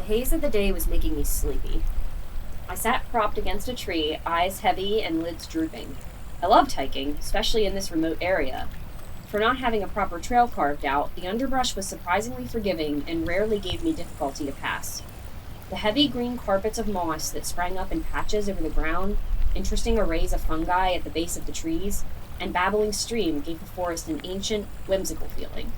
The haze of the day was making me sleepy. I sat propped against a tree, eyes heavy and lids drooping. I loved hiking, especially in this remote area. For not having a proper trail carved out, the underbrush was surprisingly forgiving and rarely gave me difficulty to pass. The heavy green carpets of moss that sprang up in patches over the ground, interesting arrays of fungi at the base of the trees, and babbling stream gave the forest an ancient, whimsical feeling.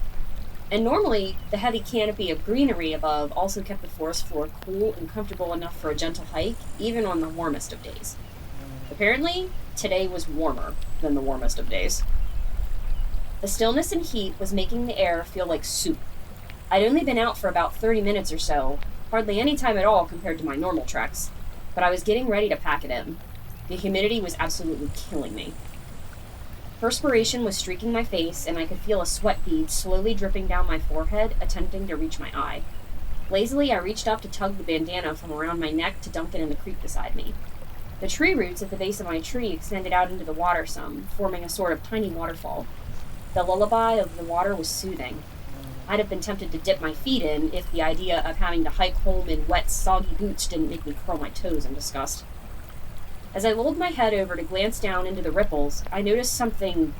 And normally, the heavy canopy of greenery above also kept the forest floor cool and comfortable enough for a gentle hike, even on the warmest of days. Apparently, today was warmer than the warmest of days. The stillness and heat was making the air feel like soup. I'd only been out for about 30 minutes or so, hardly any time at all compared to my normal treks, but I was getting ready to pack it in. The humidity was absolutely killing me. Perspiration was streaking my face, and I could feel a sweat bead slowly dripping down my forehead, attempting to reach my eye. Lazily, I reached up to tug the bandana from around my neck to dunk it in the creek beside me. The tree roots at the base of my tree extended out into the water some, forming a sort of tiny waterfall. The lullaby of the water was soothing. I'd have been tempted to dip my feet in if the idea of having to hike home in wet, soggy boots didn't make me curl my toes in disgust. As I lolled my head over to glance down into the ripples, I noticed something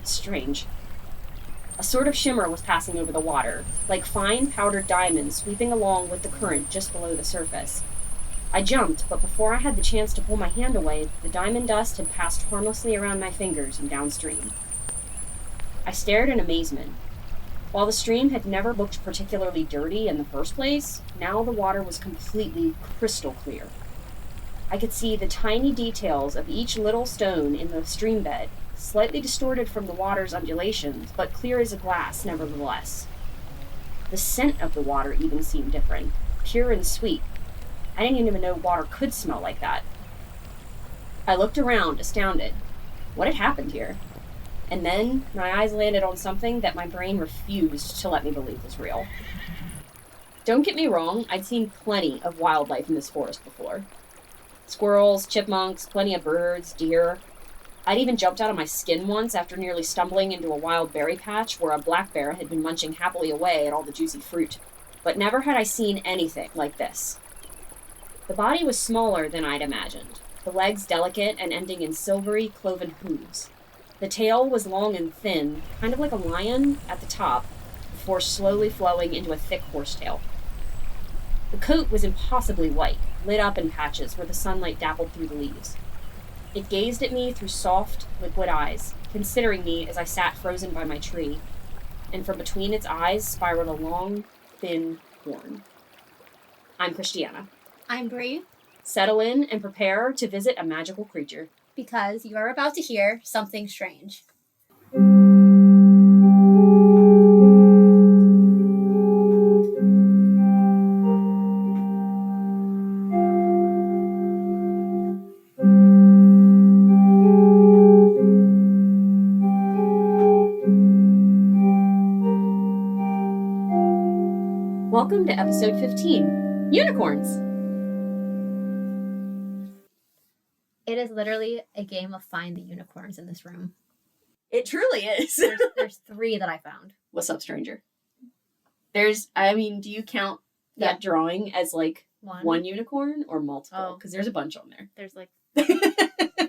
strange. A sort of shimmer was passing over the water, like fine powdered diamonds sweeping along with the current just below the surface. I jumped, but before I had the chance to pull my hand away, the diamond dust had passed harmlessly around my fingers and downstream. I stared in amazement. While the stream had never looked particularly dirty in the first place, now the water was completely crystal clear. I could see the tiny details of each little stone in the stream bed, slightly distorted from the water's undulations, but clear as a glass nevertheless. The scent of the water even seemed different, pure and sweet. I didn't even know water could smell like that. I looked around, astounded. What had happened here? And then my eyes landed on something that my brain refused to let me believe was real. Don't get me wrong, I'd seen plenty of wildlife in this forest before. Squirrels, chipmunks, plenty of birds, deer. I'd even jumped out of my skin once after nearly stumbling into a wild berry patch where a black bear had been munching happily away at all the juicy fruit. But never had I seen anything like this. The body was smaller than I'd imagined, the legs delicate and ending in silvery, cloven hooves. The tail was long and thin, kind of like a lion at the top, before slowly flowing into a thick horsetail. The coat was impossibly white, lit up in patches where the sunlight dappled through the leaves. It gazed at me through soft, liquid eyes, considering me as I sat frozen by my tree, and from between its eyes spiraled a long, thin horn. I'm Christiana. I'm Bree. Settle in and prepare to visit a magical creature. Because you are about to hear something strange. Welcome to episode 15, Unicorns! It is literally a game of find the unicorns in this room. It truly is. There's 3 that I found. What's up, stranger? Do you count that drawing as like one unicorn or multiple? Because there's a bunch on there. There's like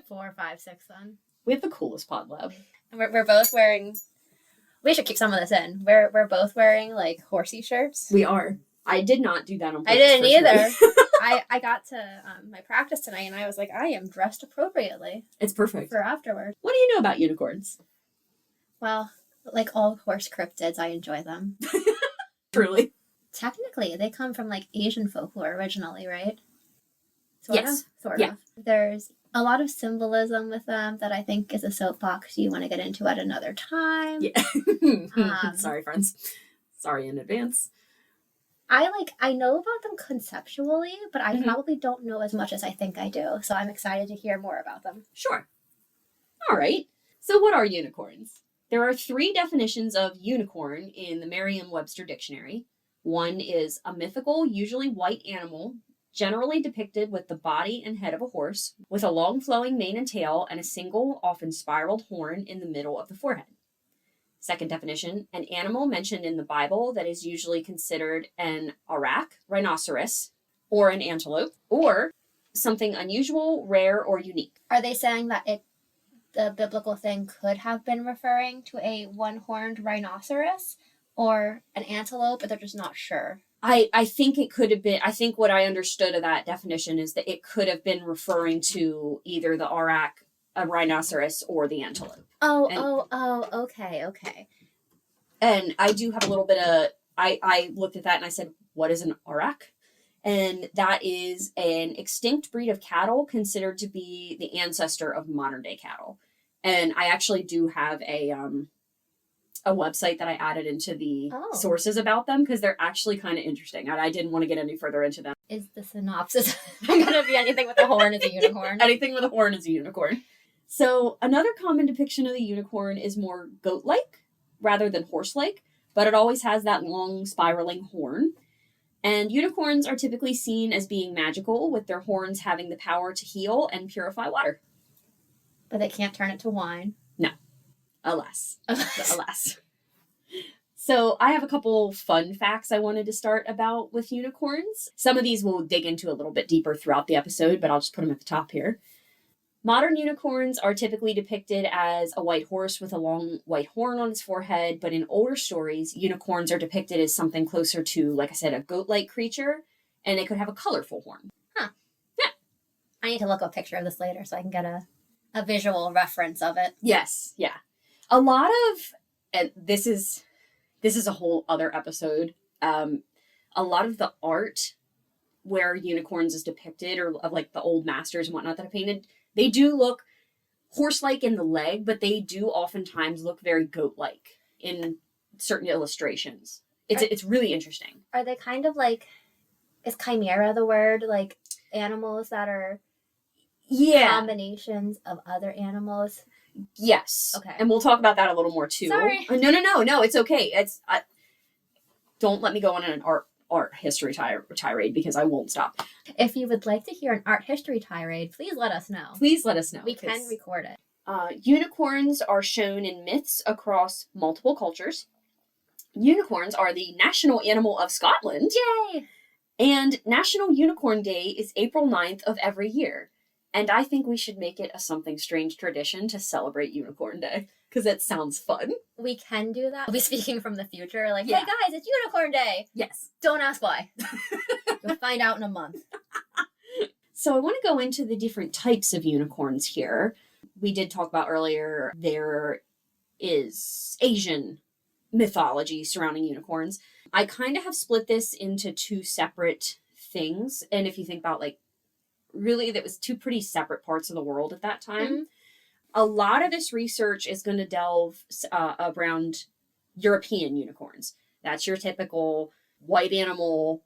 4, 5, 6 then. We have the coolest pod lab. And we're both wearing... We should keep some of this in. We're both wearing like horsey shirts. We are. I did not do that on purpose. I didn't either. I got to my practice tonight and I was like, I am dressed appropriately. It's perfect. For afterward. What do you know about unicorns? Well, like all horse cryptids, I enjoy them. Truly. Technically, they come from like Asian folklore originally, right? Yes. Sort of. There's a lot of symbolism with them that I think is a soapbox you want to get into at another time. Yeah. Sorry, friends. Sorry in advance. I know about them conceptually, but I Mhm. probably don't know as much as I think I do. So I'm excited to hear more about them. Sure. All right. So what are unicorns? There are 3 definitions of unicorn in the Merriam-Webster dictionary. One is a mythical, usually white animal, generally depicted with the body and head of a horse, with a long flowing mane and tail and a single, often spiraled horn in the middle of the forehead. Second definition, an animal mentioned in the Bible that is usually considered an auroch, rhinoceros, or an antelope, or something unusual, rare, or unique. Are they saying that the biblical thing could have been referring to a one-horned rhinoceros or an antelope, but they're just not sure? I think it could have been, I think what I understood of that definition is that it could have been referring to either the auroch, a rhinoceros, or the antelope. Okay. And I do have a little bit of, I looked at that and I said, what is an auroch? And that is an extinct breed of cattle considered to be the ancestor of modern day cattle. And I actually do have a website that I added into the sources about them because they're actually kind of interesting. And I didn't want to get any further into them. Is the synopsis going to be anything with a horn is a unicorn? Anything with a horn is a unicorn. So another common depiction of the unicorn is more goat-like rather than horse-like, but it always has that long spiraling horn. And unicorns are typically seen as being magical, with their horns having the power to heal and purify water. But they can't turn it to wine. No. Alas. Alas. So I have a couple fun facts I wanted to start about with unicorns. Some of these we'll dig into a little bit deeper throughout the episode, but I'll just put them at the top here. Modern unicorns are typically depicted as a white horse with a long white horn on its forehead, but in older stories, unicorns are depicted as something closer to, like I said, a goat-like creature, and it could have a colorful horn. Huh. Yeah. I need to look up a picture of this later so I can get a visual reference of it. Yes, yeah. A lot of, and this is a whole other episode, a lot of the art where unicorns is depicted, or of like the old masters and whatnot that I painted, they do look horse-like in the leg, but they do oftentimes look very goat-like in certain illustrations. It's really interesting. Are they kind of like, is chimera the word? Like animals that are combinations of other animals? Yes. Okay. And we'll talk about that a little more too. Sorry. No, it's okay. Don't let me go on an art history tirade because I won't stop. If you would like to hear an art history tirade, please let us know. Please let us know. We can record it. Unicorns are shown in myths across multiple cultures. Unicorns are the national animal of Scotland. Yay! And National Unicorn Day is April 9th of every year. And I think we should make it a something strange tradition to celebrate Unicorn Day. Because it sounds fun. We can do that. We'll be speaking from the future. Like, hey guys, it's Unicorn Day. Yes. Don't ask why. You'll find out in a month. So I want to go into the different types of unicorns here. We did talk about earlier, there is Asian mythology surrounding unicorns. I kind of have split this into two separate things. And if you think about, like, really, that was two pretty separate parts of the world at that time. Mm-hmm. A lot of this research is going to delve around European unicorns. That's your typical white animal,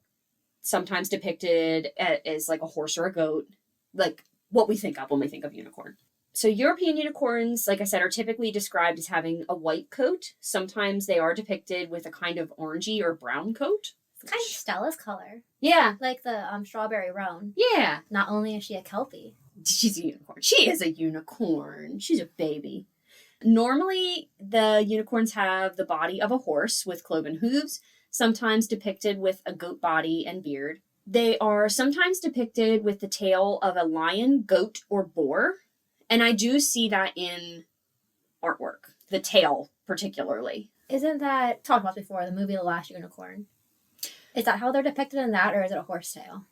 sometimes depicted as like a horse or a goat, like what we think of when we think of unicorn. So European unicorns, like I said, are typically described as having a white coat. Sometimes they are depicted with a kind of orangey or brown coat. It's kind of Stella's color. Yeah. Like the strawberry roan. Yeah. Not only is she a Kelpie. She's a unicorn. She is a unicorn. She's a baby. Normally, the unicorns have the body of a horse with cloven hooves, sometimes depicted with a goat body and beard. They are sometimes depicted with the tail of a lion, goat, or boar. And I do see that in artwork, the tail particularly. Isn't that, talked about before, the movie The Last Unicorn? Is that how they're depicted in that, or is it a horse tail?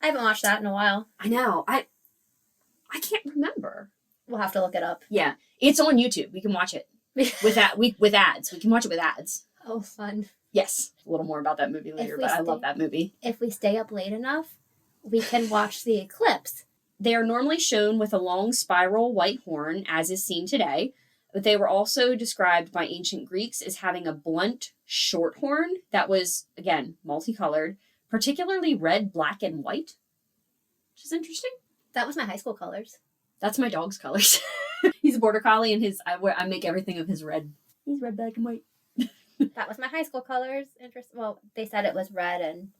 I haven't watched that in a while. I know. I can't remember. We'll have to look it up. Yeah. It's on YouTube. We can watch it with ads. We can watch it with ads. Oh, fun. Yes. A little more about that movie later, but I love that movie. If we stay up late enough, we can watch the eclipse. They are normally shown with a long spiral white horn, as is seen today. But they were also described by ancient Greeks as having a blunt, short horn that was, again, multicolored, particularly red, black, and white, which is interesting. That was my high school colors. That's my dog's colors. He's a border collie, and I make everything of his red. He's red, black, and white. That was my high school colors. Well, they said it was red and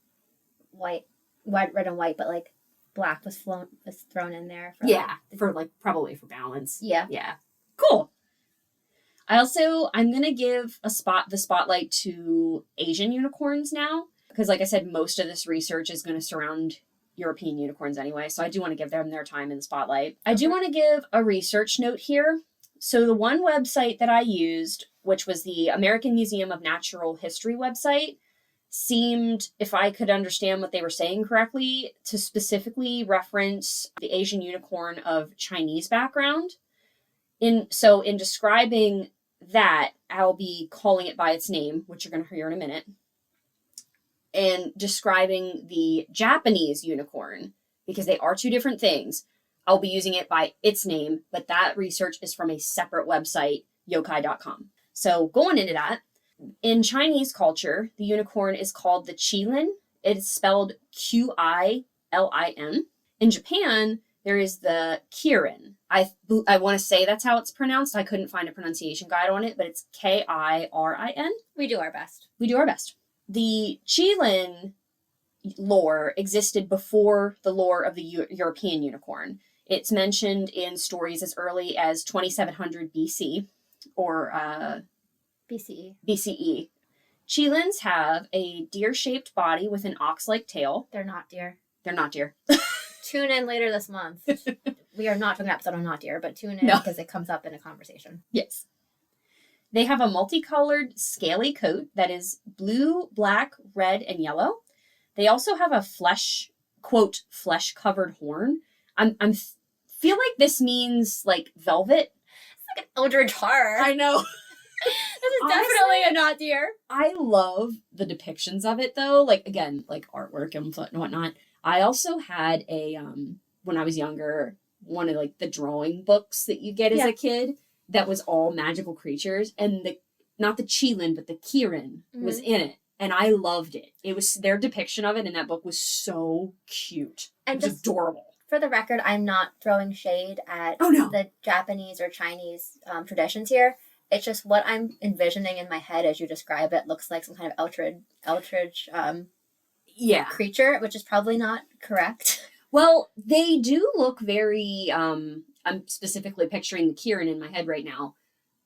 white, red and white, but like black was thrown in there. For probably for balance. Yeah. Yeah. Cool. I'm going to give the spotlight to Asian unicorns now, because like I said, most of this research is going to surround European unicorns anyway. So I do want to give them their time in the spotlight. I do want to give a research note here. So the one website that I used, which was the American Museum of Natural History website, seemed, if I could understand what they were saying correctly, to specifically reference the Asian unicorn of Chinese background. In describing that, I'll be calling it by its name, which you're going to hear in a minute, and describing the Japanese unicorn, because they are two different things, I'll be using it by its name, but that research is from a separate website, yokai.com. So going into that, in Chinese culture, the unicorn is called the qilin. It is spelled Qilin. In Japan, there is the kirin. I want to say that's how it's pronounced. I couldn't find a pronunciation guide on it, but it's Kirin. We do our best. We do our best. The qilin lore existed before the lore of the European unicorn. It's mentioned in stories as early as 2700 BC or BCE. Qilins have a deer-shaped body with an ox-like tail. They're not deer. They're not deer. Tune in later this month. We are not doing an episode on not deer, but tune in because it comes up in a conversation. Yes. They have a multicolored, scaly coat that is blue, black, red, and yellow. They also have a quote, flesh-covered horn. I'm feel like this means like velvet. It's like an eldritch horror. I know. This is definitely a not deer. I love the depictions of it though. Like again, like artwork and whatnot. I also had a when I was younger, one of like the drawing books that you get as a kid that was all magical creatures, and not the qilin but the kirin was in it, and I loved it. It was their depiction of it in that book was so cute and just adorable. For the record, I'm not throwing shade at the Japanese or Chinese traditions here. It's just what I'm envisioning in my head as you describe it looks like some kind of eldritch creature, which is probably not correct. Well, they do look very, I'm specifically picturing the Kirin in my head right now.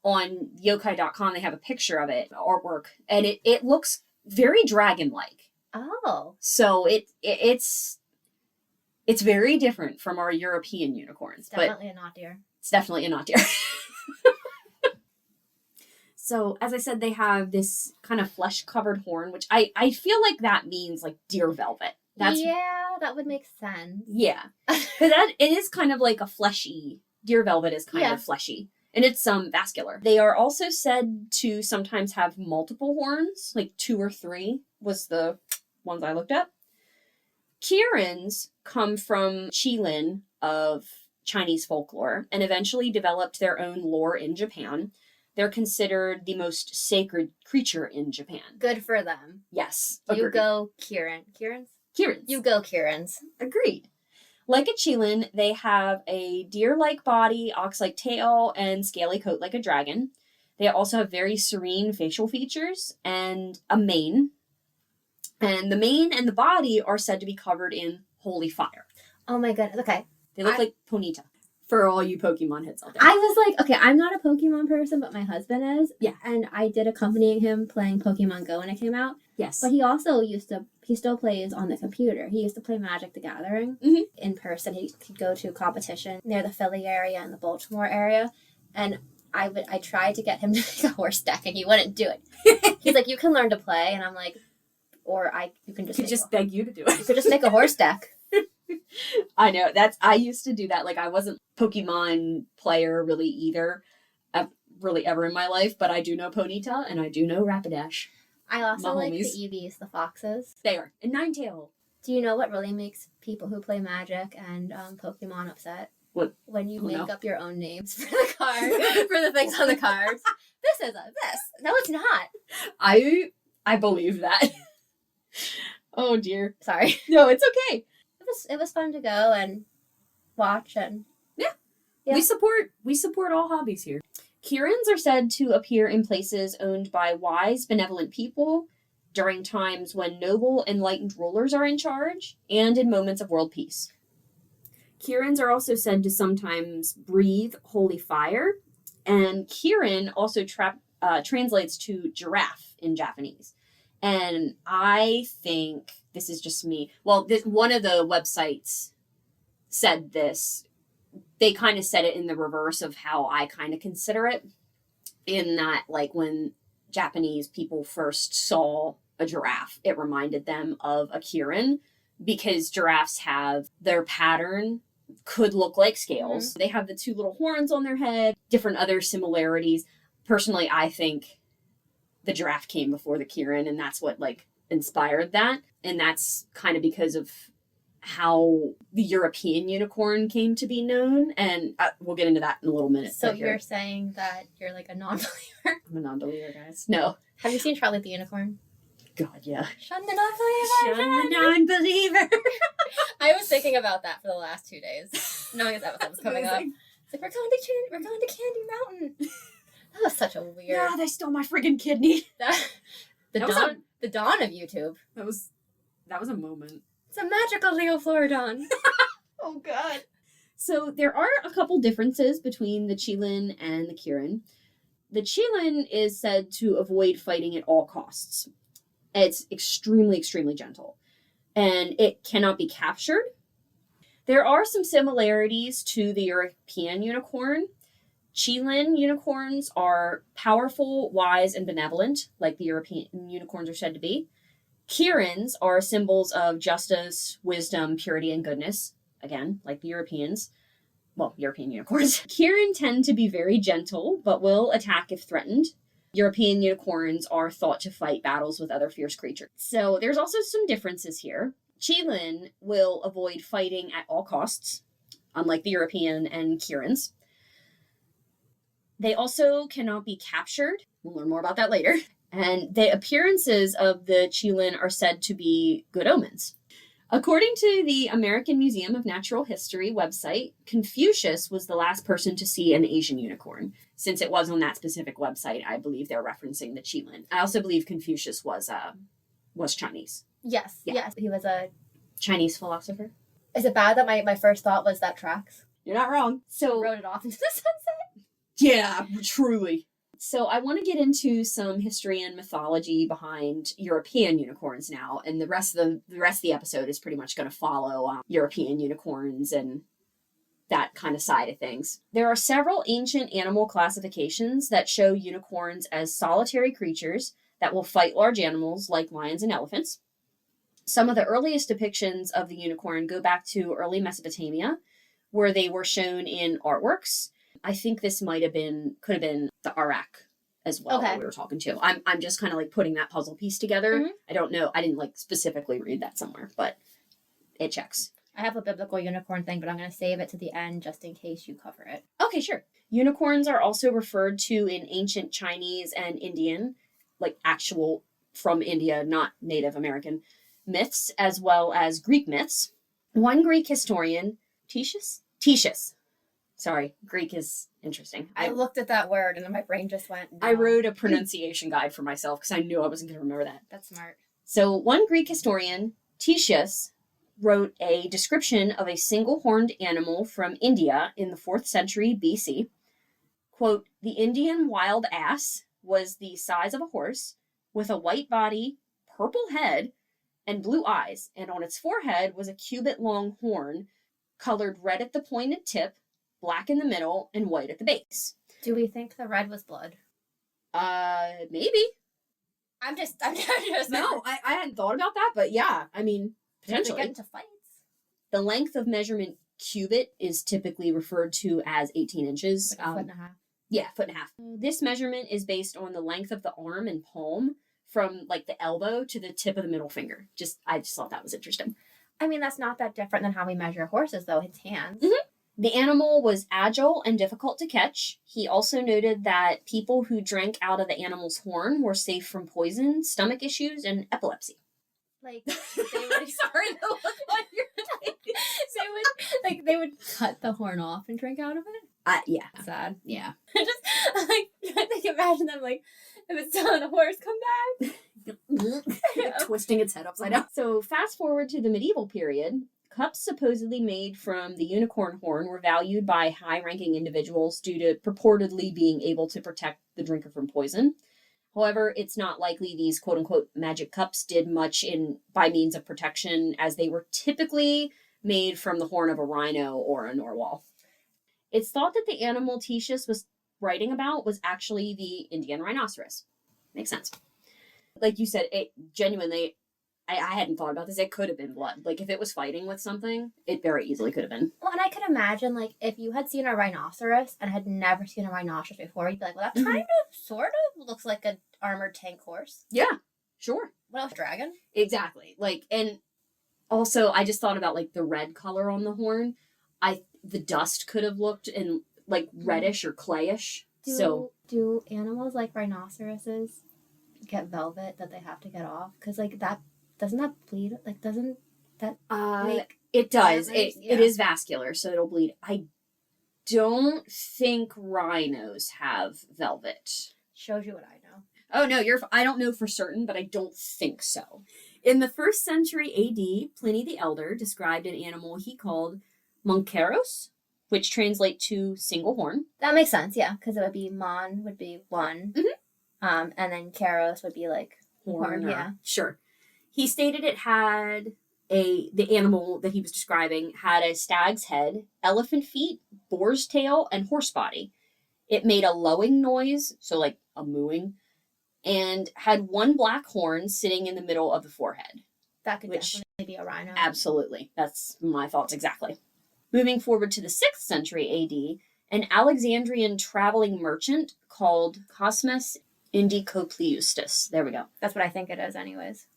On yokai.com, they have a picture of it, artwork, and it looks very dragon-like. Oh. So it's very different from our European unicorns. Definitely a not deer. It's definitely a not deer. So, as I said, they have this kind of flesh-covered horn, which I feel like that means, like, deer velvet. That would make sense. Yeah. Because it is kind of like a fleshy, deer velvet is kind of fleshy. And it's vascular. They are also said to sometimes have multiple horns, like 2 or 3 was the ones I looked up. Kirins come from qilin of Chinese folklore and eventually developed their own lore in Japan. They're considered the most sacred creature in Japan. Good for them. Yes. You go Kirin. Kirins? Kirins. You go Kirins. Agreed. Like a qilin, they have a deer-like body, ox-like tail, and scaly coat like a dragon. They also have very serene facial features and a mane. And the mane and the body are said to be covered in holy fire. Oh my goodness. Okay. They look like Ponyta. For all you Pokemon heads out there. I was like, okay, I'm not a Pokemon person, but my husband is. Yeah. And I did accompany him playing Pokemon Go when it came out. Yes. But he still plays on the computer. He used to play Magic the Gathering in person. He'd go to a competition near the Philly area and the Baltimore area. And I tried to get him to make a horse deck and he wouldn't do it. He's like, you can learn to play. And I'm like, you can just beg you to do it. You could just make a horse deck. I know I used to do that. Like I wasn't Pokemon player really either, really ever in my life, but I do know Ponyta and I do know Rapidash. I also like the Eevees, the foxes. They are. And Ninetale. Do you know what really makes people who play Magic and Pokemon upset? What? When you make up your own names for the card, for the things on the cards. This is this. No, it's not. I believe that. Oh dear. Sorry. No, it's okay. It was fun to go and watch and we support all hobbies here. Kirins are said to appear in places owned by wise, benevolent people during times when noble, enlightened rulers are in charge and in moments of world peace. Kirins are also said to sometimes breathe holy fire And Kirin also translates to giraffe in Japanese. And I think this is just me. Well, one of the websites said this. They kind of said it in the reverse of how I kind of consider it, in that, like, when Japanese people first saw a giraffe, it reminded them of a Kirin, because giraffes have their pattern could look like scales. Mm-hmm. They have the two little horns on their head, different other similarities. Personally, I think the giraffe came before the Kirin, and that's what, like, inspired that. And that's kind of because of how the European unicorn came to be known. And we'll get into that in a little minute. So you're saying that you're like a non-believer? I'm a non-believer, guys. No. Have you seen Charlie the Unicorn? God, yeah. Shun the non-believer! Shun the non-believer! I was thinking about that for the last 2 days, knowing that episode was coming up. It's like, we're going to Candy Mountain. That was such a weird... Yeah, they stole my friggin' kidney. The dawn of YouTube. That was a moment. It's a magical Leoflorodon. Oh, God. So there are a couple differences between the Qilin and the Kirin. The Qilin is said to avoid fighting at all costs. It's extremely, extremely gentle. And it cannot be captured. There are some similarities to the European unicorn. Qilin unicorns are powerful, wise, and benevolent, like the European unicorns are said to be. Kirins are symbols of justice, wisdom, purity, and goodness. Again, like the Europeans. Well, European unicorns. Kirin tend to be very gentle, but will attack if threatened. European unicorns are thought to fight battles with other fierce creatures. So there's also some differences here. Qilin will avoid fighting at all costs, unlike the European and Kirins. They also cannot be captured. We'll learn more about that later. And the appearances of the Qilin are said to be good omens. According to the American Museum of Natural History website, Confucius was the last person to see an Asian unicorn. Since it was on that specific website, I believe they're referencing the Qilin. I also believe Confucius was Chinese. Yes, yeah. Yes. He was a Chinese philosopher. Is it bad that my first thought was that tracks? You're not wrong. So wrote it off into the sunset? Yeah, truly. So I want to get into some history and mythology behind European unicorns now, and the rest of the episode is pretty much going to follow European unicorns and that kind of side of things. There are several ancient animal classifications that show unicorns as solitary creatures that will fight large animals like lions and elephants. Some of the earliest depictions of the unicorn go back to early Mesopotamia, where they were shown in artworks. I think this could have been the Arak as well that we were talking to. I'm just kind of like putting that puzzle piece together. Mm-hmm. I don't know. I didn't like specifically read that somewhere, but it checks. I have a biblical unicorn thing, but I'm going to save it to the end just in case you cover it. Okay, sure. Unicorns are also referred to in ancient Chinese and Indian, like actual from India, not Native American myths, as well as Greek myths. One Greek historian, Tetius. Sorry, Greek is interesting. I looked at that word and then my brain just went, no. I wrote a pronunciation guide for myself because I knew I wasn't going to remember that. That's smart. So one Greek historian, Tetius, wrote a description of a single-horned animal from India in the 4th century BC. Quote, "The Indian wild ass was the size of a horse with a white body, purple head, and blue eyes, and on its forehead was a cubit-long horn, colored red at the pointed tip, black in the middle, and white at the base." Do we think the red was blood? Maybe. I'm just No, I hadn't thought about that, but yeah, I mean, potentially. They get into fights. The length of measurement cubit is typically referred to as 18 inches. Like a foot and a half. Yeah, foot and a half. This measurement is based on the length of the arm and palm from like the elbow to the tip of the middle finger. I just thought that was interesting. I mean, that's not that different than how we measure horses, though. It's hands. Mm-hmm. The animal was agile and difficult to catch. He also noted that people who drank out of the animal's horn were safe from poison, stomach issues, and epilepsy. Like, they would... Sorry, the look on your face. They would cut the horn off and drink out of it? Yeah. Sad. Yeah. I can imagine them, like, if it's still on a horse, come back. Twisting its head upside down. So fast forward to the medieval period, Cups supposedly made from the unicorn horn were valued by high-ranking individuals due to purportedly being able to protect the drinker from poison. However, it's not likely these quote-unquote magic cups did much by means of protection, as they were typically made from the horn of a rhino or a narwhal. It's thought that the animal Tetius was writing about was actually the Indian rhinoceros. Makes sense. Like you said, it genuinely, I hadn't thought about this. It could have been blood. Like, if it was fighting with something, it very easily could have been. Well, and I could imagine, like, if you had seen a rhinoceros and had never seen a rhinoceros before, you'd be like, well, that kind of, sort of looks like an armored tank horse. Yeah, sure. What else? Dragon? Exactly. Like, and also, I just thought about, like, the red color on the horn. The dust could have looked in, like, reddish or clayish. Do animals like rhinoceroses get velvet that they have to get off? Because, like, doesn't that bleed? Like, doesn't that make... It does. It is vascular, so it'll bleed. I don't think rhinos have velvet. Shows you what I know. Oh, no, I don't know for certain, but I don't think so. In the 1st century AD, Pliny the Elder described an animal he called monkeros, which translate to single horn. That makes sense, yeah, because it would be mon would be one, and then keros would be like horn, yeah. Sure. He stated it had the animal that he was describing had a stag's head, elephant feet, boar's tail, and horse body. It made a lowing noise, so like a mooing, and had one black horn sitting in the middle of the forehead. That could definitely be a rhino. Absolutely. That's my thoughts exactly. Moving forward to the 6th century AD, an Alexandrian traveling merchant called Cosmas Indicopleustus. There we go. That's what I think it is anyways.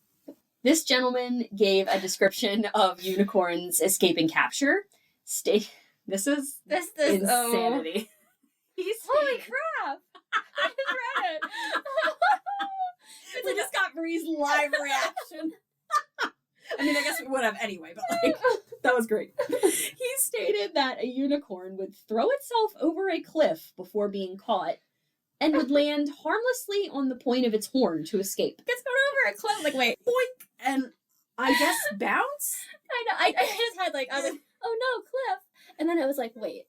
This gentleman gave a description of unicorns escaping capture. This is insanity. Holy crap! I just read it. We just got Bree's live reaction. I mean, I guess we would have anyway, but like, that was great. He stated that a unicorn would throw itself over a cliff before being caught and would land harmlessly on the point of its horn to escape. It's going over a cliff, like, wait. Boink! And I guess bounce? I know, I just had like, I was like, oh no, cliff. And then I was like, wait.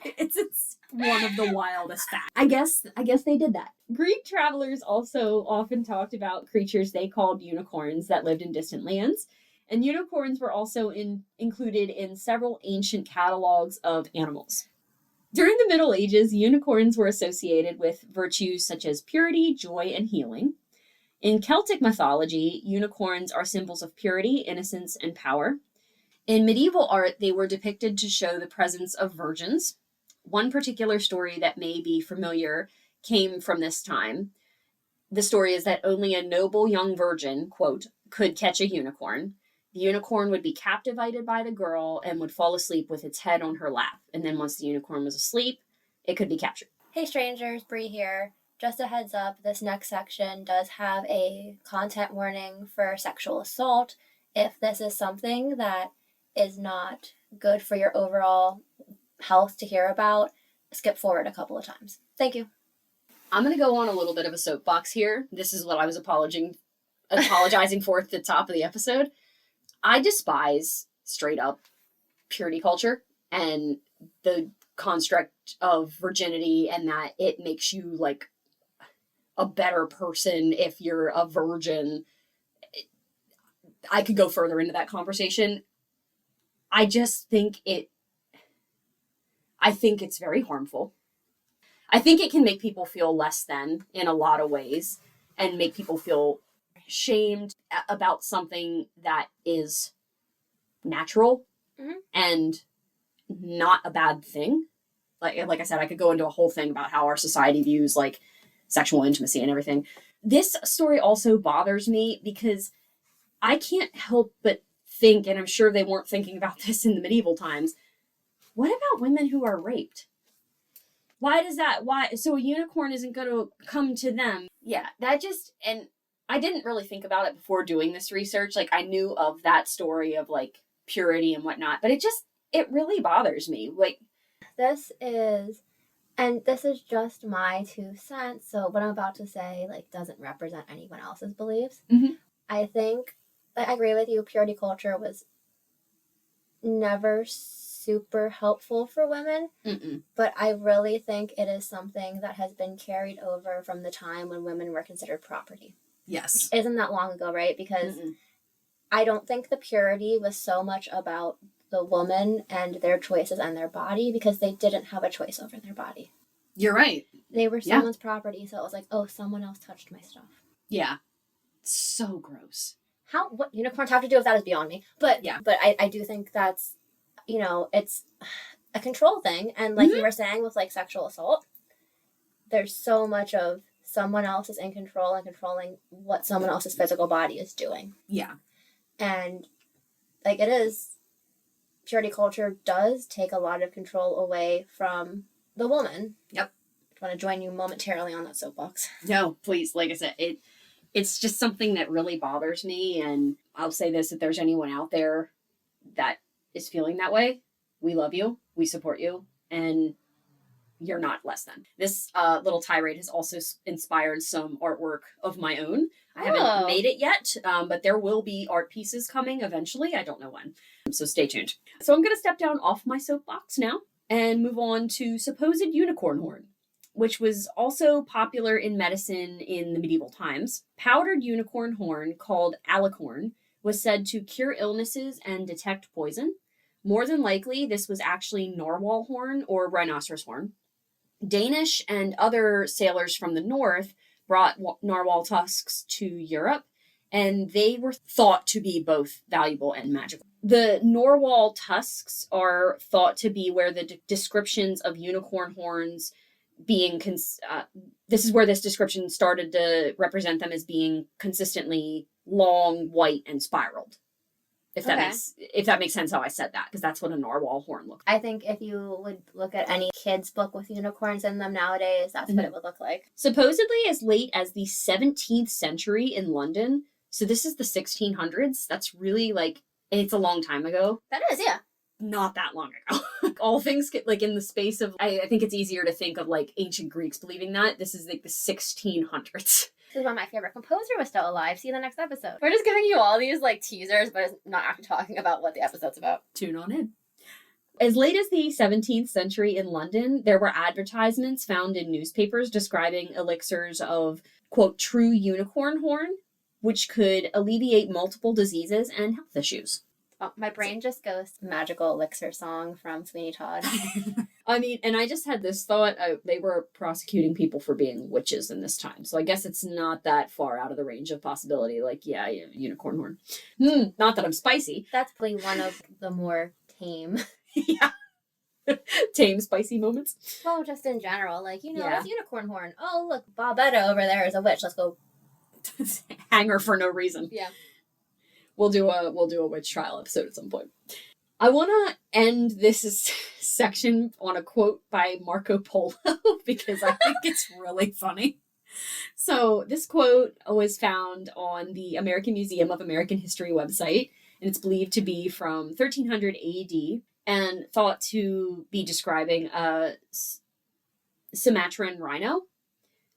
It's one of the wildest facts. I guess they did that. Greek travelers also often talked about creatures they called unicorns that lived in distant lands, and unicorns were also included in several ancient catalogs of animals. During the Middle Ages, unicorns were associated with virtues such as purity, joy, and healing. In Celtic mythology, unicorns are symbols of purity, innocence, and power. In medieval art, they were depicted to show the presence of virgins. One particular story that may be familiar came from this time. The story is that only a noble young virgin, quote, could catch a unicorn. The unicorn would be captivated by the girl and would fall asleep with its head on her lap. And then once the unicorn was asleep, it could be captured. Hey strangers, Bree here. Just a heads up, this next section does have a content warning for sexual assault. If this is something that is not good for your overall health to hear about, skip forward a couple of times. Thank you. I'm going to go on a little bit of a soapbox here. This is what I was apologizing for at the top of the episode. I despise straight up purity culture and the construct of virginity and that it makes you like a better person if you're a virgin. I could go further into that conversation. I just think it's very harmful. I think it can make people feel less than in a lot of ways and make people feel shamed about something that is natural and not a bad thing. Like I said, I could go into a whole thing about how our society views like sexual intimacy and everything. This story also bothers me because I can't help but think, and I'm sure they weren't thinking about this in the medieval times, what about women who are raped? Why? So a unicorn isn't going to come to them. Yeah, and I didn't really think about it before doing this research. Like, I knew of that story of, like, purity and whatnot, but it really bothers me. Like, this is just my 2 cents, so what I'm about to say, like, doesn't represent anyone else's beliefs. Mm-hmm. I think, I agree with you, purity culture was never super helpful for women. Mm-mm. But I really think it is something that has been carried over from the time when women were considered property. Yes. Which isn't that long ago, right? Because Mm-mm. I don't think the purity was so much about the woman and their choices and their body, because they didn't have a choice over their body. You're right. They were someone's property, so it was like, oh, someone else touched my stuff. Yeah. So gross. What unicorns have to do with that is beyond me. But yeah. But I do think that's, it's a control thing. And like you were saying with like sexual assault, there's so much of someone else is in control and controlling what someone else's physical body is doing. Yeah. And like it is, purity culture does take a lot of control away from the woman. Yep. I want to join you momentarily on that soapbox. No, please. Like I said, it's just something that really bothers me. And I'll say this, if there's anyone out there that is feeling that way, we love you, we support you, and you're not less than. This little tirade has also inspired some artwork of my own. I haven't made it yet, but there will be art pieces coming eventually. I don't know when. So stay tuned. So I'm going to step down off my soapbox now and move on to supposed unicorn horn, which was also popular in medicine in the medieval times. Powdered unicorn horn, called alicorn, was said to cure illnesses and detect poison. More than likely, this was actually narwhal horn or rhinoceros horn. Danish and other sailors from the north brought narwhal tusks to Europe, and they were thought to be both valuable and magical. The narwhal tusks are thought to be where the descriptions of unicorn horns being this is where this description started to represent them as being consistently long, white, and spiraled. If that makes sense how I said that, because that's what a narwhal horn looks like. I think if you would look at any kid's book with unicorns in them nowadays, that's what it would look like. Supposedly as late as the 17th century in London, so this is the 1600s, that's really it's a long time ago. That is, yeah. Not that long ago. All things get in the space of, I think it's easier to think of ancient Greeks believing that. This is the 1600s. This is when my favorite composer was still alive. See you in the next episode. We're just giving you all these teasers, but it's not actually talking about what the episode's about. Tune on in. As late as the 17th century in London, there were advertisements found in newspapers describing elixirs of, quote, true unicorn horn, which could alleviate multiple diseases and health issues. Oh, my brain just goes magical elixir song from Sweeney Todd. I mean, and I just had this thought, they were prosecuting people for being witches in this time. So I guess it's not that far out of the range of possibility. Unicorn horn. Not that I'm spicy. That's probably one of the more tame. Yeah. Tame, spicy moments. Well, just in general. It's unicorn horn. Oh, look, Bobetta over there is a witch. Let's go. Hang her for no reason. Yeah. We'll do a witch trial episode at some point. I want to end this section on a quote by Marco Polo because I think it's really funny. So this quote was found on the American Museum of American History website, and it's believed to be from 1300 AD and thought to be describing a Sumatran rhino.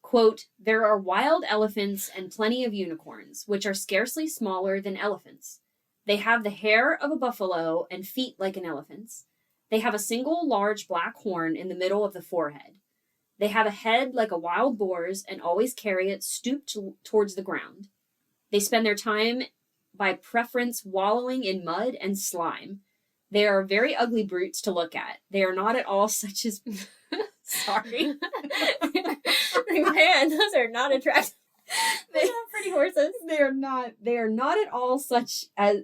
Quote, there are wild elephants and plenty of unicorns, which are scarcely smaller than elephants. They have the hair of a buffalo and feet like an elephant's. They have a single large black horn in the middle of the forehead. They have a head like a wild boar's and always carry it stooped towards the ground. They spend their time by preference wallowing in mud and slime. They are very ugly brutes to look at. They are not at all such as... Sorry. Man, those are not attractive. They're not pretty horses. They are not at all such as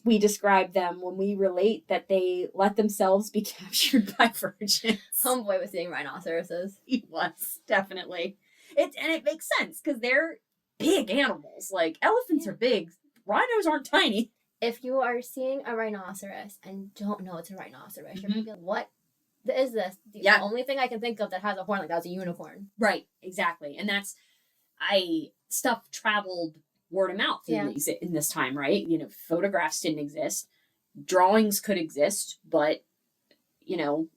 we describe them when we relate that they let themselves be captured by virgins. Homeboy was seeing rhinoceroses. He was, definitely. It makes sense because they're big animals. Elephants are big. Rhinos aren't tiny. If you are seeing a rhinoceros and don't know it's a rhinoceros, you're going to be like, what is this? The only thing I can think of that has a horn like that is a unicorn. Right, exactly. And stuff traveled word of mouth in this time, right? Photographs didn't exist. Drawings could exist, but,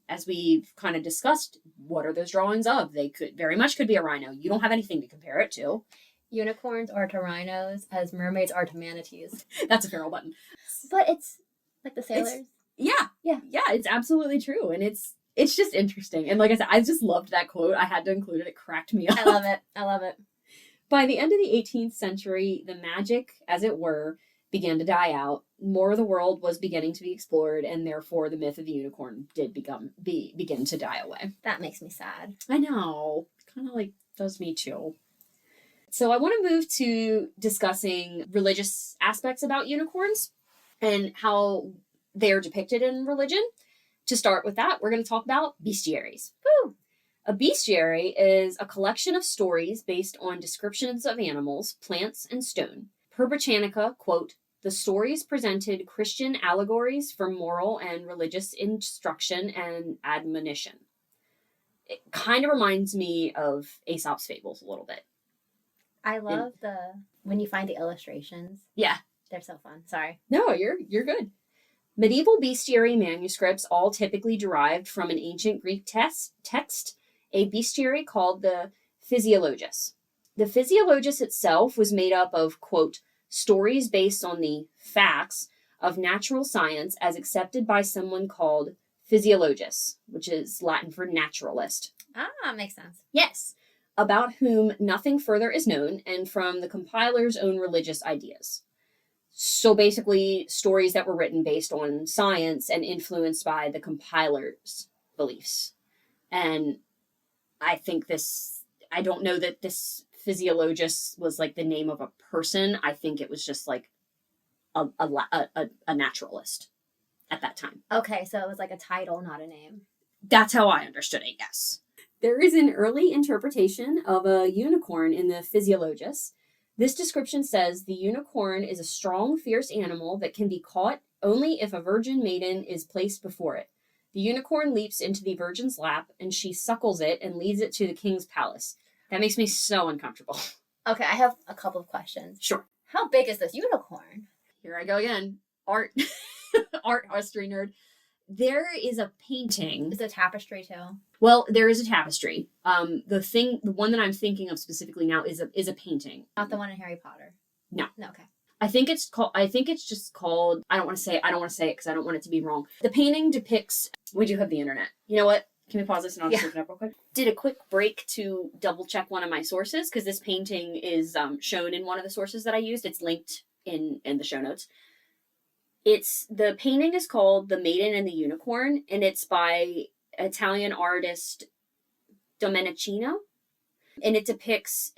as we've kind of discussed, what are those drawings of? They very much could be a rhino. You don't have anything to compare it to. Unicorns are to rhinos as mermaids are to manatees. That's a feral button. But it's like the sailors. Yeah. Yeah. Yeah, it's absolutely true. And it's just interesting. And like I said, I just loved that quote. I had to include it. It cracked me up. I love it. I love it. By the end of the 18th century, the magic, as it were, began to die out. More of the world was beginning to be explored, and therefore the myth of the unicorn did begin to die away. That makes me sad. I know. Kind of like does me too. So I want to move to discussing religious aspects about unicorns and how they are depicted in religion. To start with that, we're going to talk about bestiaries. Woo! A bestiary is a collection of stories based on descriptions of animals, plants, and stone. Per Britannica, quote, the stories presented Christian allegories for moral and religious instruction and admonition. It kind of reminds me of Aesop's Fables a little bit. I love when you find the illustrations. Yeah. They're so fun. Sorry. No, you're good. Medieval bestiary manuscripts all typically derived from an ancient Greek text, a bestiary called the Physiologus. The Physiologus itself was made up of, quote, stories based on the facts of natural science as accepted by someone called physiologus, which is Latin for naturalist. Ah, makes sense. Yes, about whom nothing further is known, and from the compiler's own religious ideas. So basically, stories that were written based on science and influenced by the compiler's beliefs. And I don't know that this physiologist was like the name of a person. I think it was just like a naturalist at that time. Okay, so it was like a title, not a name. That's how I understood it, yes. There is an early interpretation of a unicorn in the Physiologus. This description says the unicorn is a strong, fierce animal that can be caught only if a virgin maiden is placed before it. The unicorn leaps into the virgin's lap, and she suckles it and leads it to the king's palace. That makes me so uncomfortable. Okay, I have a couple of questions. Sure. How big is this unicorn? Here I go again. Art history nerd. There is a painting. Is it a tapestry too? Well, there is a tapestry. The one that I'm thinking of specifically now is a painting. Not the one in Harry Potter. No. No, okay. I think it's just called, I don't want to say it because I don't want it to be wrong. The painting depicts, we do have the internet. You know what? Can we pause this and I'll just look it up real quick? Did a quick break to double check one of my sources because this painting is shown in one of the sources that I used. It's linked in the show notes. The painting is called The Maiden and the Unicorn, and it's by Italian artist Domenichino. And it depicts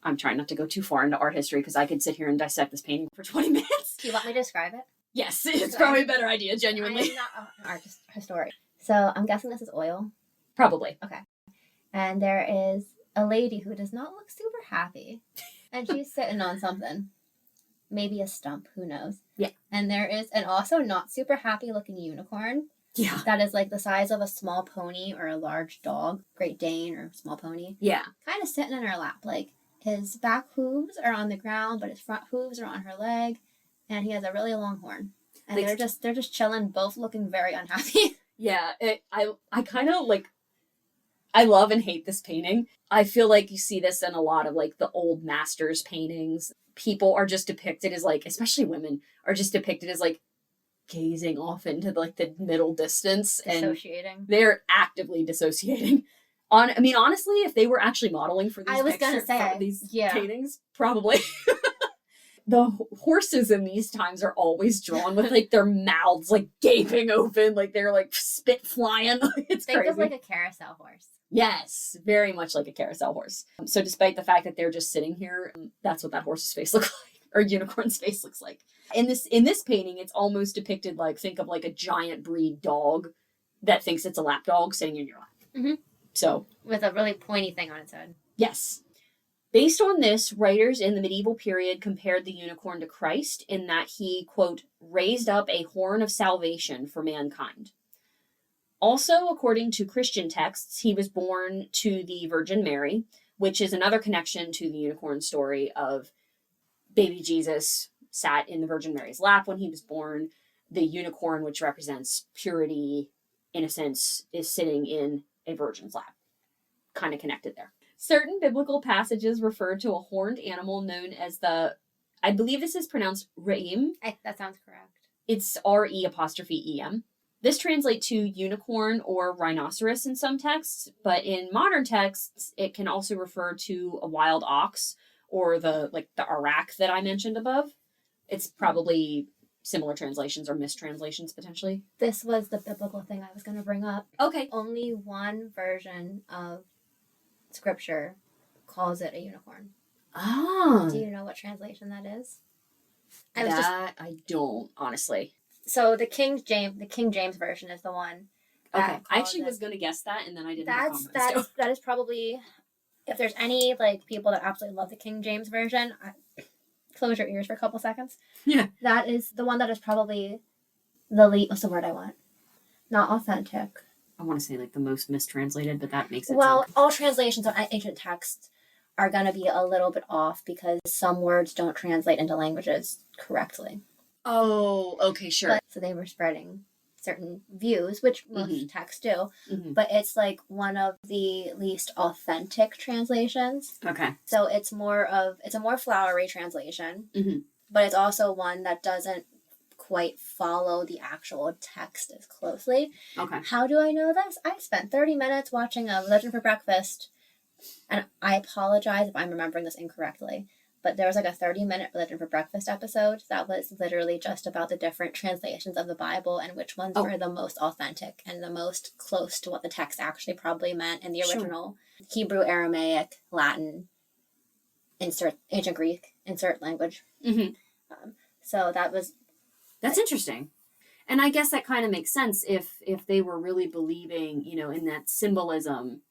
I'm trying not to go too far into art history because I could sit here and dissect this painting for 20 minutes. Do you want me to describe it? Yes, it's probably a better idea, genuinely. I'm not an art historian. So I'm guessing this is oil. Probably. Okay. And there is a lady who does not look super happy. And she's sitting on something. Maybe a stump, who knows? Yeah. And there is an also not super happy looking unicorn. Yeah. That is like the size of a small pony or a large dog, Great Dane or small pony. Yeah. Kind of sitting in her lap. Like his back hooves are on the ground, but his front hooves are on her leg. And he has a really long horn. And they're just chilling, both looking very unhappy. Yeah. I kind of like, I love and hate this painting. I feel like you see this in a lot of like the old masters paintings. People are just depicted as like, especially women, are just depicted as like gazing off into like the middle distance. Dissociating. And they're actively dissociating. Honestly, if they were actually modeling for these paintings, probably. The horses in these times are always drawn with like their mouths like gaping open, like they're like spit flying. It's Think crazy. of like a carousel horse. Yes, very much like a carousel horse. So despite the fact that they're just sitting here, that's what that horse's face looks like, or unicorn's face looks like. In this painting, it's almost depicted like, think of like a giant breed dog that thinks it's a lap dog sitting in your lap. Mm-hmm. So with a really pointy thing on its head. Yes. Based on this, writers in the medieval period compared the unicorn to Christ in that he, quote, raised up a horn of salvation for mankind. Also, according to Christian texts, he was born to the Virgin Mary, which is another connection to the unicorn story of baby Jesus sat in the Virgin Mary's lap when he was born. The unicorn, which represents purity, innocence, is sitting in a virgin's lap. Kind of connected there. Certain biblical passages refer to a horned animal known as the I believe this is pronounced reim. That sounds correct. It's R-E'-E-M. This translates to unicorn or rhinoceros in some texts, but in modern texts, it can also refer to a wild ox or the arak that I mentioned above. It's probably similar translations or mistranslations potentially. This was the biblical thing I was going to bring up. Okay. Only one version of scripture calls it a unicorn. Ah. Do you know what translation that is? I don't, honestly. So the King James version is the one. Okay. I actually was going to guess that, and then I didn't have comments. That is probably, if there's any people that absolutely love the King James version, close your ears for a couple seconds. Yeah. That is the one that is probably what's the word I want? Not authentic. I want to say the most mistranslated, but that makes it Well, all translations of ancient texts are going to be a little bit off because some words don't translate into languages correctly. Oh, okay, sure. So they were spreading certain views, which most texts do, but it's one of the least authentic translations. Okay. So it's a more flowery translation, but it's also one that doesn't quite follow the actual text as closely. Okay. How do I know this? I spent 30 minutes watching a Religion for Breakfast, and I apologize if I'm remembering this incorrectly, but there was a 30-minute Religion for Breakfast episode that was literally just about the different translations of the Bible and which ones were the most authentic and the most close to what the text actually probably meant in the original. Hebrew, Aramaic, Latin, insert ancient Greek, insert language. So that's interesting. And I guess that kind of makes sense if they were really believing, in that symbolism,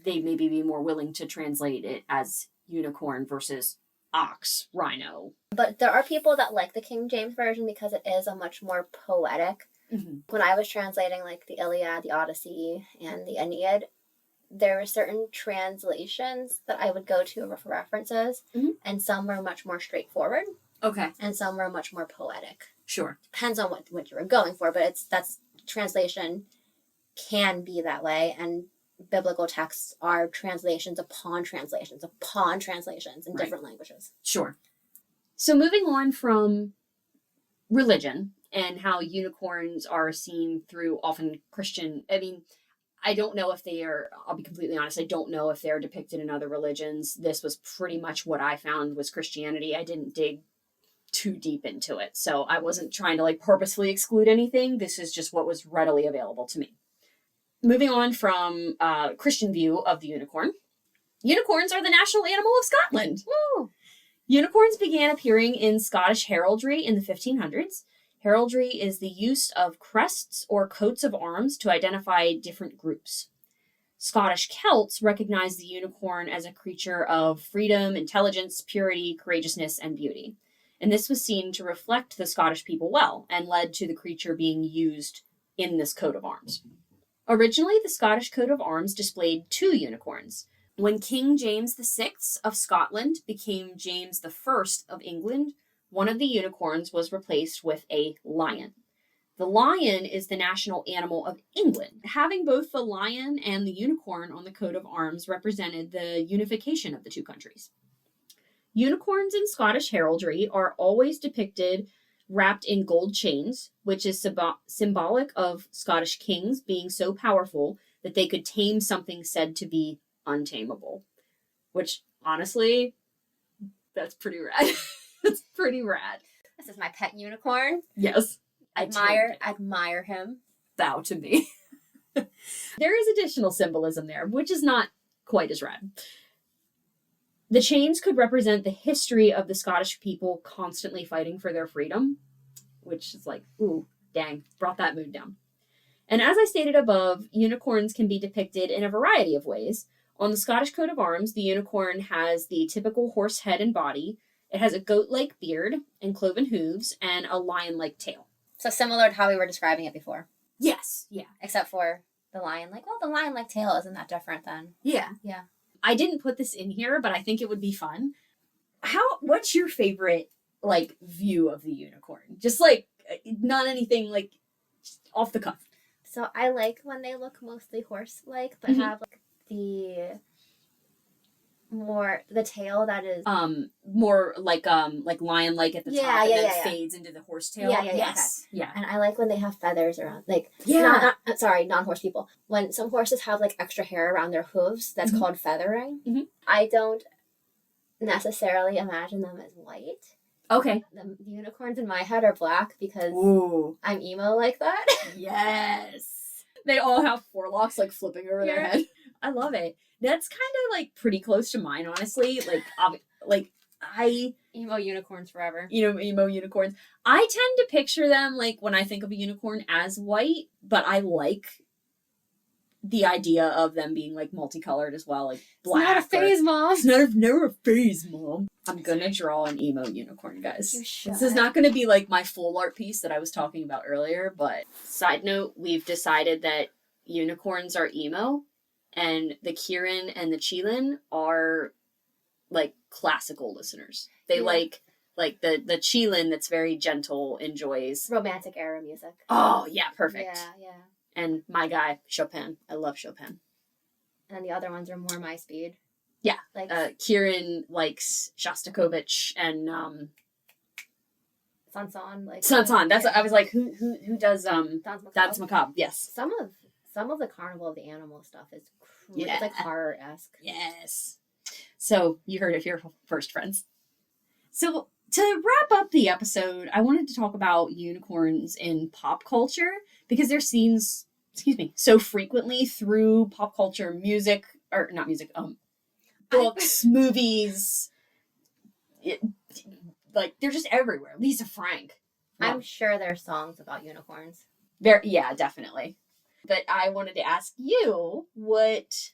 they'd maybe be more willing to translate it as unicorn versus ox, rhino. But there are people that like the King James version because it is a much more poetic. When I was translating the Iliad, the Odyssey, and the Aeneid, there were certain translations that I would go to for references, and some were much more straightforward. Okay. And some were much more poetic. Sure. Depends on what you were going for, but that's translation can be that way, and biblical texts are translations upon translations in different languages. Sure. So moving on from religion and how unicorns are seen through often Christian, I don't know if they are, I'll be completely honest, I don't know if they're depicted in other religions. This was pretty much what I found was Christianity. I didn't dig too deep into it, so I wasn't trying to purposefully exclude anything. This is just what was readily available to me. Moving on from Christian view of the unicorn. Unicorns are the national animal of Scotland. Woo! Unicorns began appearing in Scottish heraldry in the 1500s. Heraldry is the use of crests or coats of arms to identify different groups. Scottish Celts recognized the unicorn as a creature of freedom, intelligence, purity, courageousness, and beauty. And this was seen to reflect the Scottish people well and led to the creature being used in this coat of arms. Originally, the Scottish coat of arms displayed 2 unicorns. When King James VI of Scotland became James I of England, one of the unicorns was replaced with a lion. The lion is the national animal of England. Having both the lion and the unicorn on the coat of arms represented the unification of the two countries. Unicorns in Scottish heraldry are always depicted wrapped in gold chains, which is symbolic of Scottish kings being so powerful that they could tame something said to be untamable. Which, honestly, that's pretty rad. That's pretty rad. This is my pet unicorn. Yes. Admire him. Bow to me. There is additional symbolism there, which is not quite as rad. The chains could represent the history of the Scottish people constantly fighting for their freedom, which is ooh, dang, brought that mood down. And as I stated above, unicorns can be depicted in a variety of ways. On the Scottish coat of arms, the unicorn has the typical horse head and body. It has a goat-like beard and cloven hooves and a lion-like tail. So similar to how we were describing it before. Yes, yeah. Except for the lion. The lion-like tail isn't that different then. Yeah. Yeah. I didn't put this in here, but I think it would be fun. What's your favorite, view of the unicorn? Just, not anything, off the cuff. So I like when they look mostly horse-like, but have, the more the tail that is more like lion-like at the top, and then fades into the horsetail. Yes. Okay. Yeah. And I like when they have feathers around, like non-horse people. When some horses have like extra hair around their hooves, that's called feathering. Mm-hmm. I don't necessarily imagine them as white. Okay. The unicorns in my head are black because I'm emo like that. Yes. They all have forelocks like flipping over their head. I love it. That's kind of like pretty close to mine, honestly. Emo unicorns forever. Emo unicorns. I tend to picture them like when I think of a unicorn as white, but I like the idea of them being like multicolored as well, like black. It's not a phase, Mom. It's never a phase, Mom. I'm gonna draw an emo unicorn, guys. You should. This is not gonna be like my full art piece that I was talking about earlier, but side note, we've decided that unicorns are emo, and the Kieran and the Chilin are like classical listeners. They like the Chilin that's very gentle enjoys romantic era music. Oh yeah, perfect. Yeah. And my guy, Chopin. I love Chopin. And the other ones are more my speed. Yeah. Like Kieran likes Shostakovich and Sanson. Sanson. That's what I was like, who does Danse Macabre? Yes. Some of the Carnival of the Animals stuff is crazy. It's like horror-esque. Yes. So you heard it here first, friends. So to wrap up the episode, I wanted to talk about unicorns in pop culture because they're seen, so frequently through pop culture, music, or not music, books, movies. They're just everywhere. Lisa Frank. I'm sure there are songs about unicorns. Yeah, definitely. But I wanted to ask you what...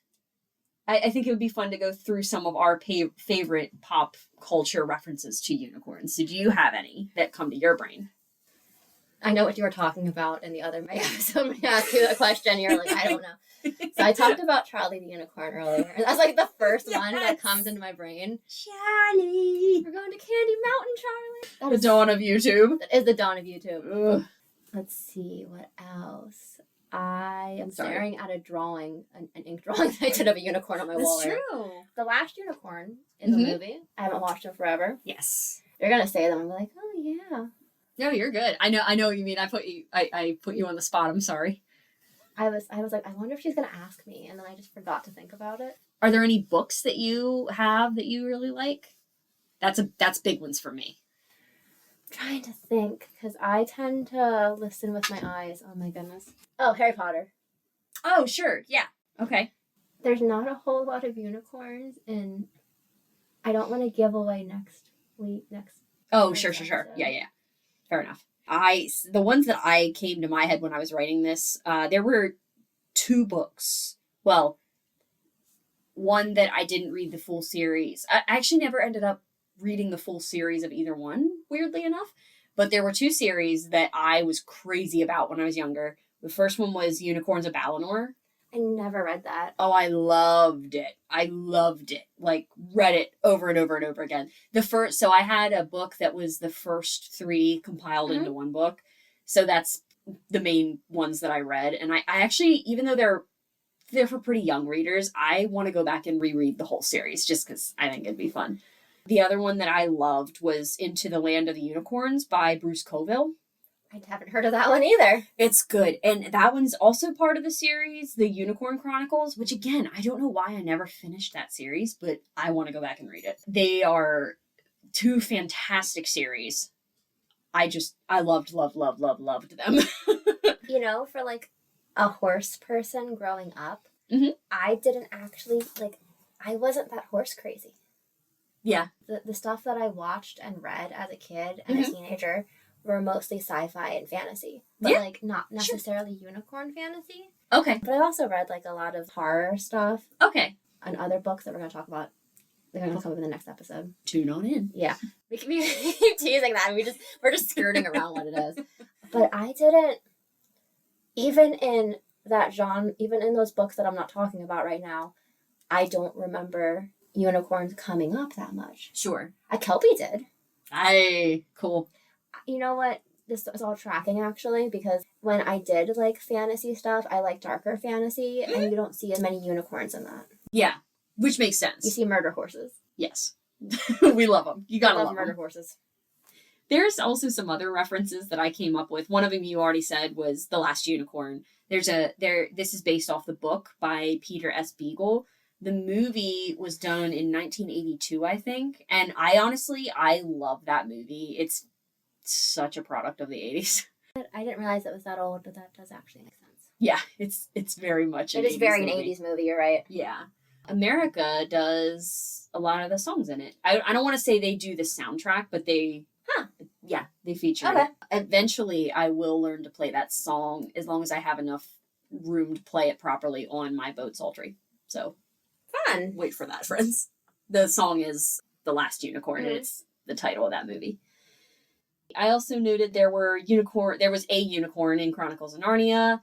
I think it would be fun to go through some of our favorite pop culture references to unicorns. So do you have any that come to your brain? I know what you were talking about in the other episode. When I asked you that question, you're like, I don't know. So I talked about Charlie the Unicorn earlier. And that's like the first one that comes into my brain. Charlie! We're going to Candy Mountain, Charlie. The dawn of YouTube. That is the dawn of YouTube. Ugh. Let's see, what else? I am staring at a drawing, an ink drawing that I did of a unicorn on my wall. That's true. The last unicorn in the movie. I haven't watched it forever. Yes. You're gonna say them. I'm like, oh yeah. No, you're good. I know what you mean. I put you on the spot. I'm sorry. I was like, I wonder if she's gonna ask me, and then I just forgot to think about it. Are there any books that you have that you really like? That's big ones for me. Trying to think, because I tend to listen with my eyes. Oh my goodness. Oh, Harry Potter. Oh, sure. Yeah. Okay. There's not a whole lot of unicorns, and I don't want to give away next. Oh, sure. Yeah. Fair enough. The ones that I came to my head when I was writing this, there were 2 books. Well, one that I didn't read the full series. I actually never ended up reading the full series of either one, weirdly enough. But there were 2 series that I was crazy about when I was younger. The first one was Unicorns of Balinor. I never read that. Oh, I loved it. Like, read it over and over and over again. So I had a book that was the first 3 compiled into one book. So that's the main ones that I read. And I actually, even though they're for pretty young readers, I want to go back and reread the whole series just because I think it'd be fun. The other one that I loved was Into the Land of the Unicorns by Bruce Coville. I haven't heard of that one either. It's good. And that one's also part of the series, the Unicorn Chronicles, which again, I don't know why I never finished that series, but I want to go back and read it. They are 2 fantastic series. I loved them. For like a horse person growing up, I didn't actually, I wasn't that horse crazy. Yeah. The stuff that I watched and read as a kid and a teenager were mostly sci-fi and fantasy. But, not necessarily unicorn fantasy. Okay. But I also read, a lot of horror stuff. Okay. And other books that we're going to talk about. They're going to come up in the next episode. Tune on in. Yeah. We keep teasing that, and we're just skirting around what it is. But I didn't, even in that genre, even in those books that I'm not talking about right now, I don't remember unicorns coming up that much. Sure. Kelpie did. Cool. You know what? This is all tracking, actually, because when I did like fantasy stuff, I like darker fantasy, and you don't see as many unicorns in that. Yeah. Which makes sense. You see murder horses. Yes. We love them. You gotta love murder them. horses. There's also some other references that I came up with. One of them you already said was The Last Unicorn. This is based off the book by Peter S. Beagle. The movie was done in 1982, I think. And I love that movie. It's such a product of the 80s. I didn't realize it was that old, but that does actually make sense. Yeah, it's very much an 80s movie. It is very an 80s movie, you're right. Yeah. America does a lot of the songs in it. I don't want to say they do the soundtrack, but they feature it. Eventually, I will learn to play that song as long as I have enough room to play it properly on my boat Sultry. So, fun. Wait for that, friends. The song is The Last Unicorn, and it's the title of that movie. I also noted there was a unicorn in Chronicles of Narnia.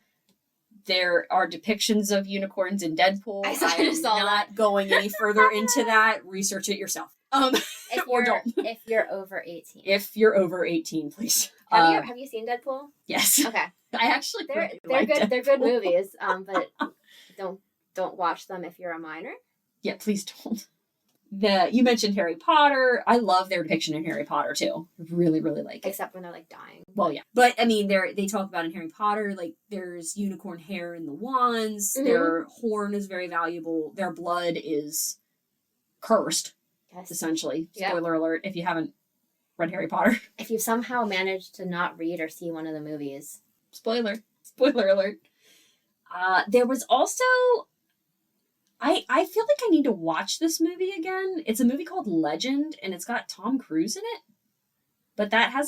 There are depictions of unicorns in Deadpool. I am not going any further into that. Research it yourself. Or don't. If you're over 18. If you're over 18, please. Have you seen Deadpool? Yes. Okay. I actually they're good. Deadpool. They're good movies. But don't watch them if you're a minor. Yeah, please don't. You mentioned Harry Potter. I love their depiction in Harry Potter too. Really, really like it. Except when they're like dying. Well, yeah. But I mean, they talk about in Harry Potter, like there's unicorn hair in the wands. Mm-hmm. Their horn is very valuable. Their blood is cursed. Yes. Essentially. Yep. Spoiler alert if you haven't read Harry Potter. If you somehow managed to not read or see one of the movies. Spoiler alert. There was also... I feel like I need to watch this movie again. It's a movie called Legend, and it's got Tom Cruise in it. But I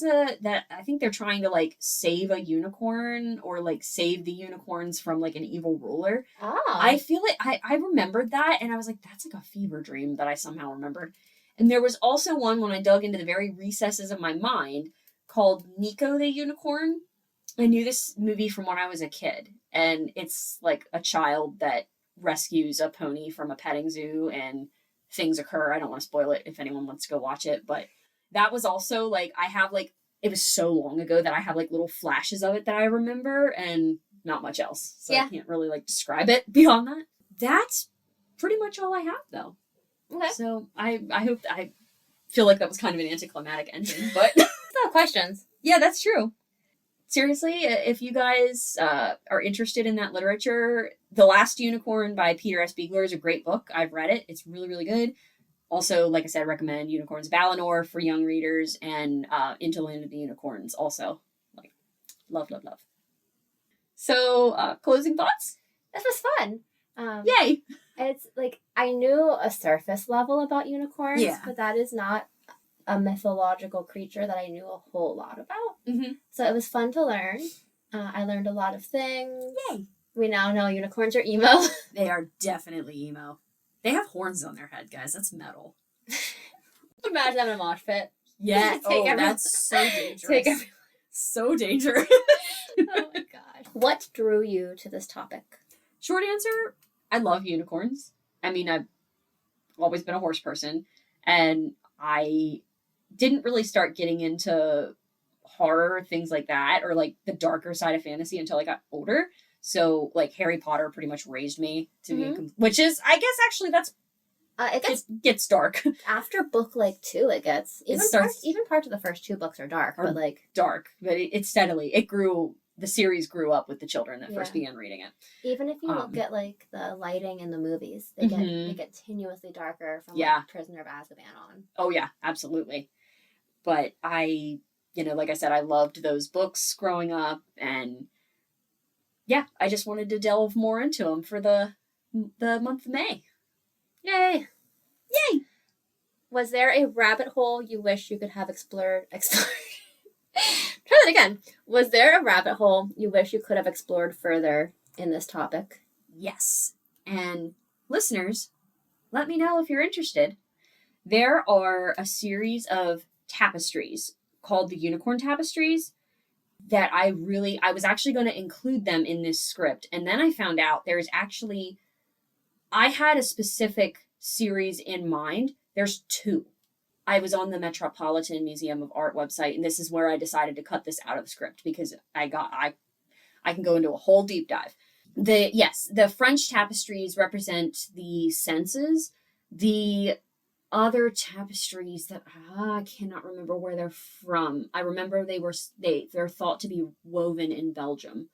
think they're trying to, like, save a unicorn or, like, save the unicorns from, like, an evil ruler. Oh. I feel it. I remembered that, and I was like, that's like a fever dream that I somehow remembered. And there was also one when I dug into the very recesses of my mind called Nico the Unicorn. I knew this movie from when I was a kid, and it's, like, a child that rescues a pony from a petting zoo, and things occur. I don't want to spoil it if anyone wants to go watch it, but... That was also, like, it was so long ago that I have, like, little flashes of it that I remember and not much else. So yeah. I can't really, like, describe it beyond that. That's pretty much all I have, though. Okay. So I feel like that was kind of an anticlimactic ending, but... No questions. Yeah, that's true. Seriously, if you guys are interested in that literature, The Last Unicorn by Peter S. Beagler is a great book. I've read it. It's really, really good. Also, like I said, recommend Unicorns Balinor for young readers and Into Land of the Unicorns also. Like, love. So, closing thoughts? This was fun. Yay! It's like, I knew a surface level about unicorns, but that is not a mythological creature that I knew a whole lot about. Mm-hmm. So it was fun to learn. I learned a lot of things. Yay! We now know unicorns are emo. They are definitely emo. They have horns on their head, guys. That's metal. Imagine them in a mosh pit. Yeah. That's so dangerous. So dangerous. Oh my god. What drew you to this topic? Short answer, I love unicorns. I mean, I've always been a horse person, and I didn't really start getting into horror, things like that, or like the darker side of fantasy until I got older. So, like, Harry Potter pretty much raised me to be... Which is, I guess, actually, that's... it gets dark. After book, like, 2, it gets... Even parts of the first 2 books are dark, but, like... Dark, but it steadily... The series grew up with the children that first began reading it. Even if you look at, like, the lighting in the movies, they get continuously darker from, like, Prisoner of Azkaban on. Oh, yeah, absolutely. But like I said, I loved those books growing up, and... Yeah, I just wanted to delve more into them for the month of May. Yay! Yay! Was there a rabbit hole you wish you could have explored? Try that again. Was there a rabbit hole you wish you could have explored further in this topic? Yes. And listeners, let me know if you're interested. There are a series of tapestries called the Unicorn Tapestries that I was actually going to include them in this script. And then I found out I had a specific series in mind. There's 2. I was on the Metropolitan Museum of Art website, and this is where I decided to cut this out of the script because I can go into a whole deep dive. The French tapestries represent the senses. The other tapestries that I cannot remember where they're from. I remember they're thought to be woven in Belgium,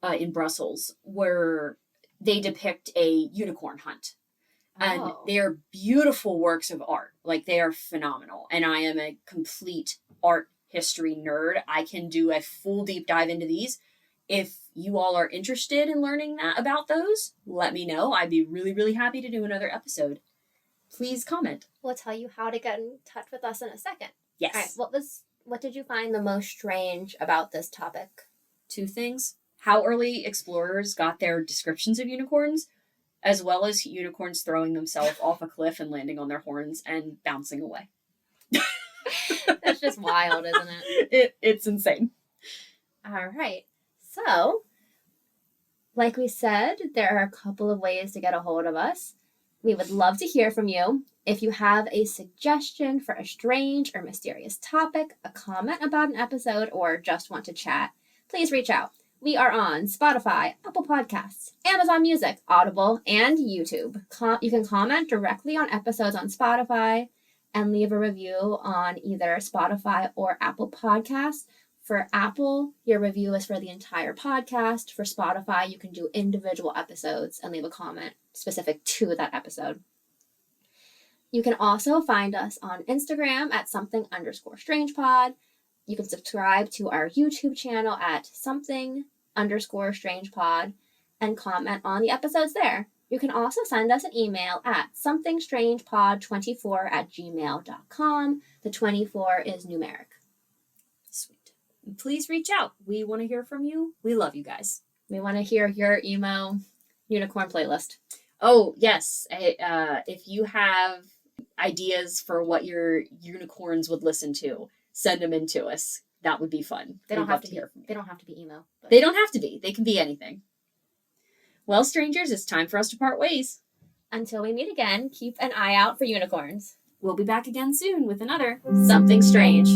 in Brussels, where they depict a unicorn hunt. And they are beautiful works of art. Like, they are phenomenal. And I am a complete art history nerd. I can do a full deep dive into these. If you all are interested in learning about those, let me know. I'd be really, really happy to do another episode. Please comment. We'll tell you how to get in touch with us in a second. Yes. All right, what did you find the most strange about this topic? 2 things. How early explorers got their descriptions of unicorns, as well as unicorns throwing themselves off a cliff and landing on their horns and bouncing away. That's just wild, isn't it? It's insane. All right. So, like we said, there are a couple of ways to get a hold of us. We would love to hear from you. If you have a suggestion for a strange or mysterious topic, a comment about an episode, or just want to chat, please reach out. We are on Spotify, Apple Podcasts, Amazon Music, Audible, and YouTube. You can comment directly on episodes on Spotify and leave a review on either Spotify or Apple Podcasts. For Apple, your review is for the entire podcast. For Spotify, you can do individual episodes and leave a comment specific to that episode. You can also find us on Instagram at something_strangepod. You can subscribe to our YouTube channel at something_strangepod and comment on the episodes there. You can also send us an email at somethingstrangepod24@gmail.com. The 24 is numeric. Sweet. Please reach out. We want to hear from you. We love you guys. We want to hear your emo unicorn playlist. Oh, yes. If you have ideas for what your unicorns would listen to, send them in to us. That would be fun. They don't have to hear from you. They don't have to be emo. But... They don't have to be. They can be anything. Well, strangers, it's time for us to part ways. Until we meet again, keep an eye out for unicorns. We'll be back again soon with another Something Strange.